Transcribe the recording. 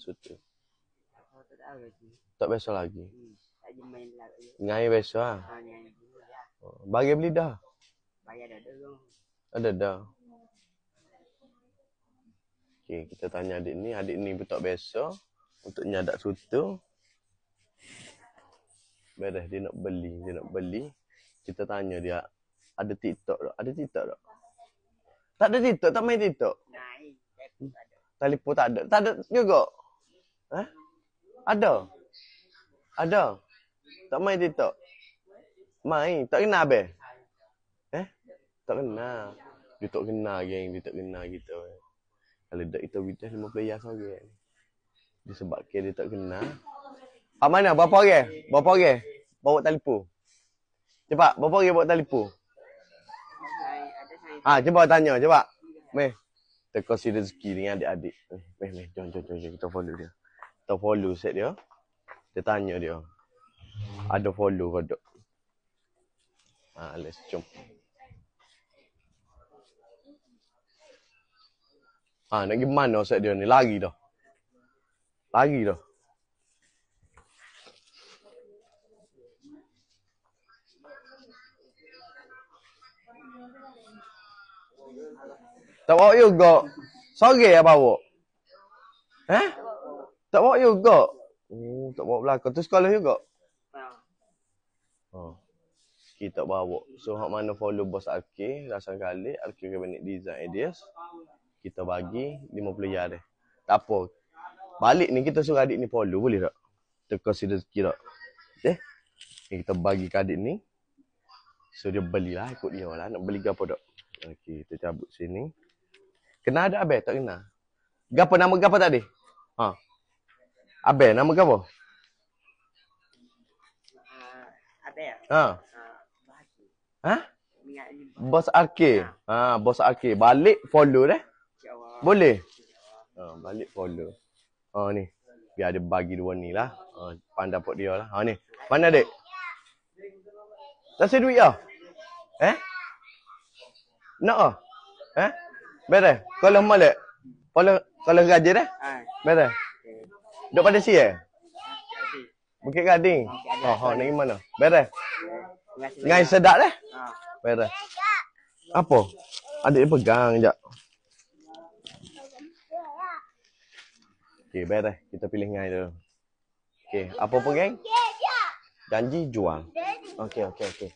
sutu. Oh, tak tahu lagi. Tak biasa lagi. Tak je main lagi. Ngai biasa ah. Yang dulu ya. Bagi beli dah. Bayar dah dulu. Ada dah. Okey, kita tanya adik ni. Adik ni pun tak biasa untuk nyadak sutu. Beres dia nak beli. Kita tanya dia, ada TikTok tak? Ada TikTok tak? Tak ada TikTok, tak main TikTok. Naik. Telefon tak ada. Tak ada juga. Eh? Ada. Ada. Tak main TikTok. Main. Tak kenal abang. Tak kenal. Dia tak kenal geng. Dia tak kenal kita. Kalau dak kita bidas 5 player seorang. Disebabkan dia tak kenal. Mana? Berapa orang? Bawa telefon. Cepat. Berapa orang bawa telefon? Cuba tanya. Cepat. Meh. Teka si rezeki dengan adik-adik. Meh. Jom. Kita follow dia. Kita follow set dia. Kita tanya dia. Ada follow ke tak? Let's jom. Nak pergi mana set dia ni? Lari dah. Tak bawa juga. Sore ya bawa? Tak bawa juga. Tak bawa belakang. Tu sekolah juga? Kita bawa. So, hak mana follow bos Alki, rasa kali, Alki Cabinet Design Ideas. Kita bagi 50 riyal dia. Tak apa. Balik ni kita suruh adik ni follow, boleh tak? Teka si rezeki tak? Kita bagi ke adik ni. So, dia belilah, ikut dia lah. Nak beli ke apa tak? Okey, kita cabut sini. Kenal ada Abel? Tak kenal. Gapa nama gapa tadi? Abel, nama gapa? Abel. Bos Arke. Bos Arke. Balik follow dah. Boleh? Balik follow. Ni. Biar dia bagi dua ni lah. Pandai pot dia lah. Ni. Mana dek? Tak ada duit lah? Nak lah? Beres? Kalau malik? Kalau gaji dah? Beres? Duduk pada si Bukit Gading? Nak gimana? Beres? Ngai sedap dah? Beres? Apa? Adik dia pegang sekejap. Okey, beres. Kita pilih ngai dulu. Okey, apa pun geng? Janji jual. Okey.